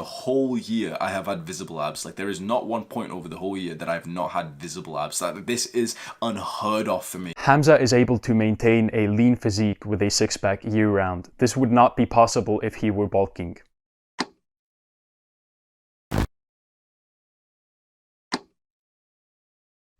whole year I have had visible abs. Like, there is not one point over the whole year that I've not had visible abs. Like, this is unheard of for me. Hamza is able to maintain a lean physique with a six-pack year-round. This would not be possible if he were bulking.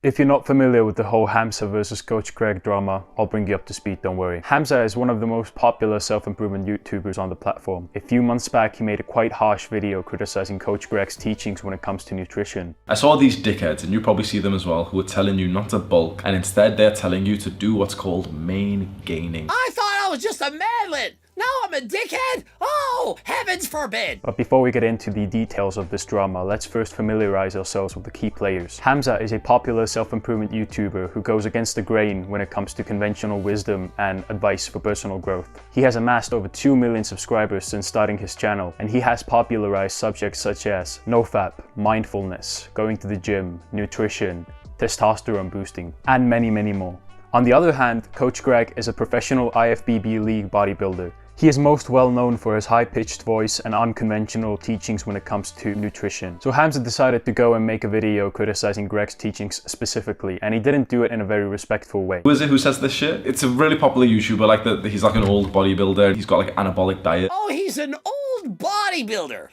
If you're not familiar with the whole Hamza versus Coach Greg drama, I'll bring you up to speed, don't worry. Hamza is one of the most popular self-improvement YouTubers on the platform. A few months back, he made a quite harsh video criticizing Coach Greg's teachings when it comes to nutrition. I saw these dickheads, and you probably see them as well, who are telling you not to bulk, and instead they're telling you to do what's called maingaining. I thought I was just a manlet! Now I'm a dickhead? Oh, heavens forbid! But before we get into the details of this drama, let's first familiarize ourselves with the key players. Hamza is a popular self-improvement YouTuber who goes against the grain when it comes to conventional wisdom and advice for personal growth. He has amassed over 2 million subscribers since starting his channel, and he has popularized subjects such as nofap, mindfulness, going to the gym, nutrition, testosterone boosting, and many, many more. On the other hand, Coach Greg is a professional IFBB league bodybuilder. He is most well known for his high-pitched voice and unconventional teachings when it comes to nutrition. So Hamza decided to go and make a video criticizing Greg's teachings specifically, and he didn't do it in a very respectful way. Who is it who says this shit? It's a really popular YouTuber, like he's like an old bodybuilder. He's got like anabolic diet. Oh, he's an old bodybuilder.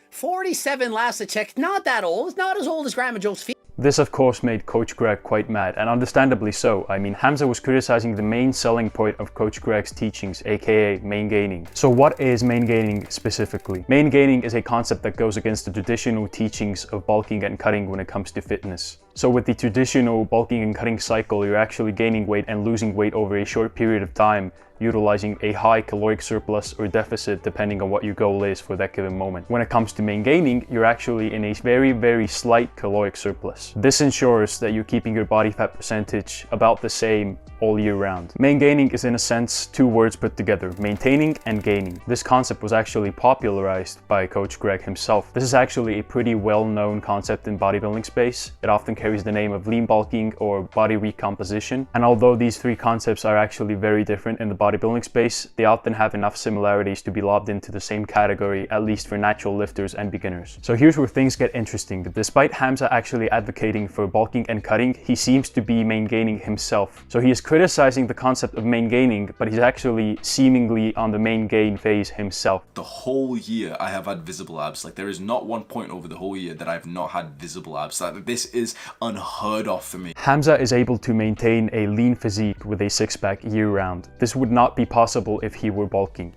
47 last I checked, not that old, not as old as Grandma Joe's feet. This of course made Coach Greg quite mad, and understandably so. I mean, Hamza was criticizing the main selling point of Coach Greg's teachings, aka maingaining. So what is maingaining specifically? Maingaining is a concept that goes against the traditional teachings of bulking and cutting when it comes to fitness. So with the traditional bulking and cutting cycle, you're actually gaining weight and losing weight over a short period of time, utilizing a high caloric surplus or deficit depending on what your goal is for that given moment. When it comes to maingaining, you're actually in a very, very slight caloric surplus. This ensures that you're keeping your body fat percentage about the same all year round. Maingaining is in a sense two words put together, maintaining and gaining. This concept was actually popularized by Coach Greg himself. This is actually a pretty well-known concept in bodybuilding space. It often carries the name of lean bulking or body recomposition. And although these three concepts are actually very different in the bodybuilding space, they often have enough similarities to be lobbed into the same category, at least for natural lifters and beginners. So here's where things get interesting. Despite Hamza actually advocating for bulking and cutting, he seems to be maingaining himself. So he is criticizing the concept of maingaining, but he's actually seemingly on the main gain phase himself. The whole year I have had visible abs. Like, there is not one point over the whole year that I've not had visible abs. Like, this is unheard of for me. Hamza is able to maintain a lean physique with a six-pack year-round. This would not be possible if he were bulking.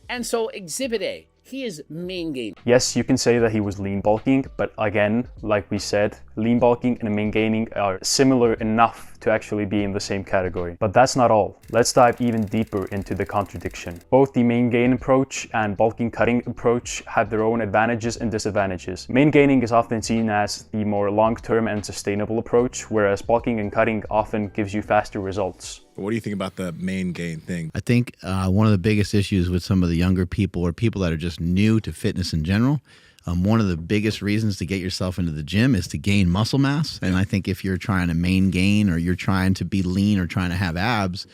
And so Exhibit A, he is maingaining. Yes, you can say that he was lean bulking, but again, like we said, lean bulking and maingaining are similar enough to actually be in the same category. But that's not all. Let's dive even deeper into the contradiction. Both the main-gain approach and bulking cutting approach have their own advantages and disadvantages. Main-gaining is often seen as the more long-term and sustainable approach, whereas bulking and cutting often gives you faster results. What do you think about the main gain thing? I think one of the biggest issues with some of the younger people or people that are just new to fitness in general, one of the biggest reasons to get yourself into the gym is to gain muscle mass. And I think if you're trying to main gain or you're trying to be lean or trying to have abs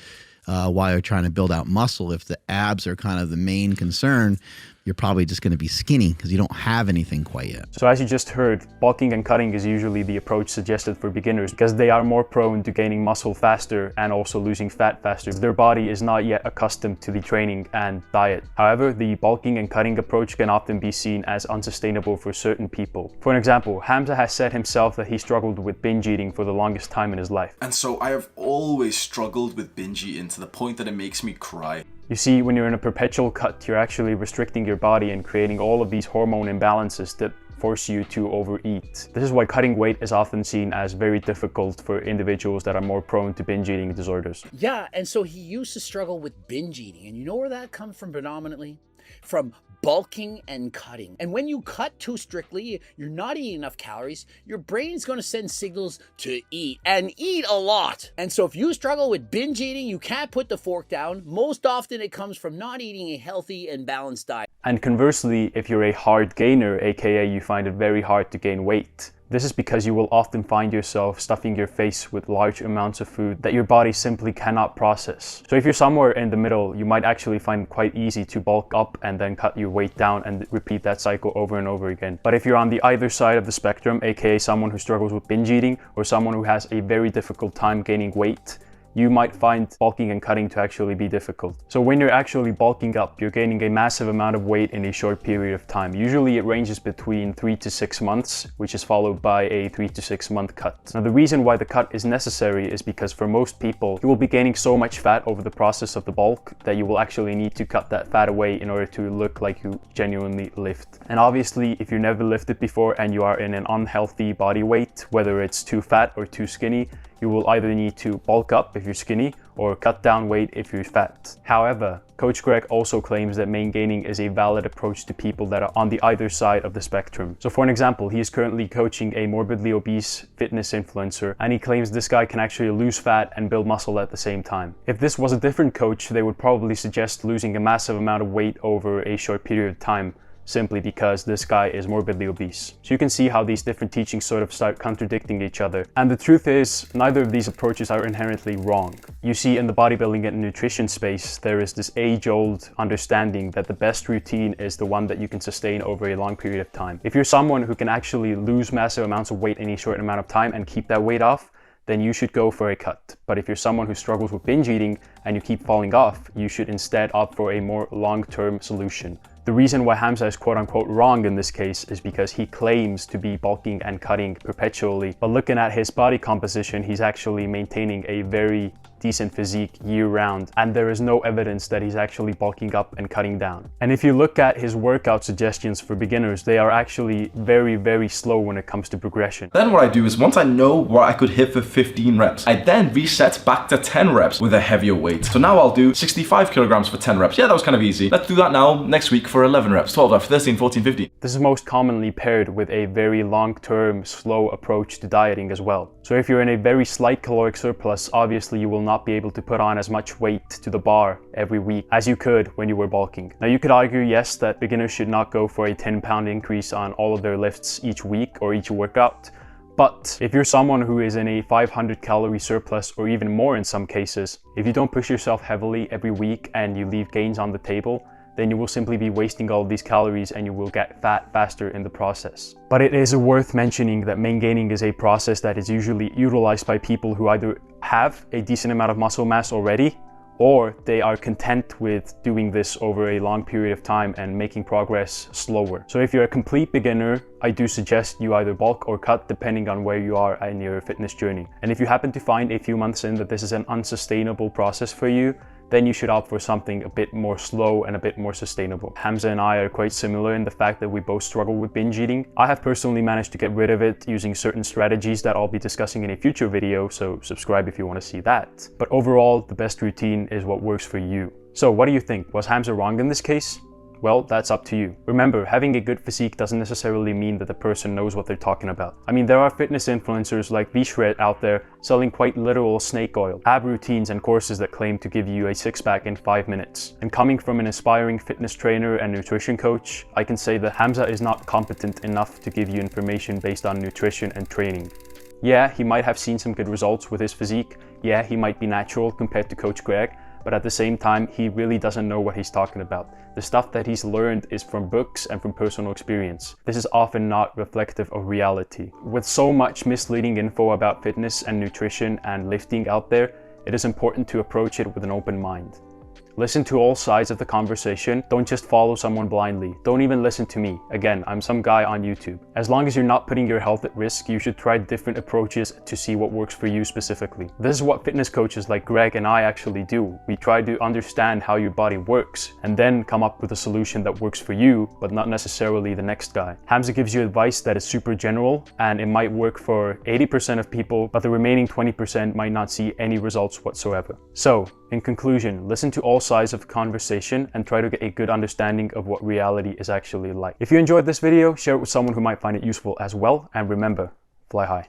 while you're trying to build out muscle, if the abs are kind of the main concern, you're probably just going to be skinny because you don't have anything quite yet. So as you just heard, bulking and cutting is usually the approach suggested for beginners because they are more prone to gaining muscle faster and also losing fat faster. Their body is not yet accustomed to the training and diet. However, the bulking and cutting approach can often be seen as unsustainable for certain people. For an example, Hamza has said himself that he struggled with binge eating for the longest time in his life. And so I have always struggled with binge eating to the point that it makes me cry. You see, when you're in a perpetual cut, you're actually restricting your body and creating all of these hormone imbalances that force you to overeat. This is why cutting weight is often seen as very difficult for individuals that are more prone to binge eating disorders. Yeah, and so he used to struggle with binge eating. And you know where that comes from predominantly? From bulking and cutting. And when you cut too strictly, you're not eating enough calories, your brain's going to send signals to eat and eat a lot. And so if you struggle with binge eating, you can't put the fork down. Most often it comes from not eating a healthy and balanced diet. And conversely, if you're a hard gainer, aka you find it very hard to gain weight, This is because you will often find yourself stuffing your face with large amounts of food that your body simply cannot process. So if you're somewhere in the middle, you might actually find it quite easy to bulk up and then cut your weight down and repeat that cycle over and over again. But if you're on the either side of the spectrum, aka someone who struggles with binge eating or someone who has a very difficult time gaining weight, you might find bulking and cutting to actually be difficult. So when you're actually bulking up, you're gaining a massive amount of weight in a short period of time. Usually it ranges between 3 to 6 months, which is followed by a 3 to 6 month cut. Now the reason why the cut is necessary is because for most people, you will be gaining so much fat over the process of the bulk that you will actually need to cut that fat away in order to look like you genuinely lift. And obviously, if you've never lifted before and you are in an unhealthy body weight, whether it's too fat or too skinny, you will either need to bulk up if you're skinny or cut down weight if you're fat. However, Coach Greg also claims that maingaining is a valid approach to people that are on the either side of the spectrum. So for an example, he is currently coaching a morbidly obese fitness influencer, and he claims this guy can actually lose fat and build muscle at the same time. If this was a different coach, they would probably suggest losing a massive amount of weight over a short period of time, simply because this guy is morbidly obese. So you can see how these different teachings sort of start contradicting each other. And the truth is, neither of these approaches are inherently wrong. You see, in the bodybuilding and nutrition space, there is this age-old understanding that the best routine is the one that you can sustain over a long period of time. If you're someone who can actually lose massive amounts of weight in a short amount of time and keep that weight off, then you should go for a cut. But if you're someone who struggles with binge eating and you keep falling off, you should instead opt for a more long-term solution. The reason why Hamza is quote-unquote wrong in this case is because he claims to be bulking and cutting perpetually, but looking at his body composition, he's actually maintaining a very decent physique year-round, and there is no evidence that he's actually bulking up and cutting down. And if you look at his workout suggestions for beginners, they are actually very, very slow when it comes to progression. Then what I do is, once I know where I could hit for 15 reps, I then reset back to 10 reps with a heavier weight. So now I'll do 65 kilograms for 10 reps. Yeah, that was kind of easy. Let's do that now next week for 11 reps, 12 reps, 13, 14, 15. This is most commonly paired with a very long-term, slow approach to dieting as well. So if you're in a very slight caloric surplus, obviously you will not be able to put on as much weight to the bar every week as you could when you were bulking. Now you could argue, yes, that beginners should not go for a 10-pound increase on all of their lifts each week or each workout. But if you're someone who is in a 500 calorie surplus or even more in some cases, if you don't push yourself heavily every week and you leave gains on the table, then you will simply be wasting all of these calories and you will get fat faster in the process. But it is worth mentioning that maingaining is a process that is usually utilized by people who either have a decent amount of muscle mass already, or they are content with doing this over a long period of time and making progress slower. So if you're a complete beginner, I do suggest you either bulk or cut depending on where you are in your fitness journey. And if you happen to find a few months in that this is an unsustainable process for you, then you should opt for something a bit more slow and a bit more sustainable. Hamza and I are quite similar in the fact that we both struggle with binge eating. I have personally managed to get rid of it using certain strategies that I'll be discussing in a future video, so subscribe if you want to see that. But overall, the best routine is what works for you. So what do you think? Was Hamza wrong in this case? Well, that's up to you. Remember, having a good physique doesn't necessarily mean that the person knows what they're talking about. I mean, there are fitness influencers like Doucette out there selling quite literal snake oil, ab routines and courses that claim to give you a six-pack in 5 minutes. And coming from an aspiring fitness trainer and nutrition coach, I can say that Hamza is not competent enough to give you information based on nutrition and training. Yeah, he might have seen some good results with his physique. Yeah, he might be natural compared to Coach Greg, but at the same time, he really doesn't know what he's talking about. The stuff that he's learned is from books and from personal experience. This is often not reflective of reality. With so much misleading info about fitness and nutrition and lifting out there, it is important to approach it with an open mind. Listen to all sides of the conversation. Don't just follow someone blindly. Don't even listen to me. Again, I'm some guy on YouTube. As long as you're not putting your health at risk, you should try different approaches to see what works for you specifically. This is what fitness coaches like Greg and I actually do. We try to understand how your body works and then come up with a solution that works for you, but not necessarily the next guy. Hamza gives you advice that is super general and it might work for 80% of people, but the remaining 20% might not see any results whatsoever. So, in conclusion, listen to all sides of the conversation and try to get a good understanding of what reality is actually like. If you enjoyed this video, share it with someone who might find it useful as well, and remember, fly high.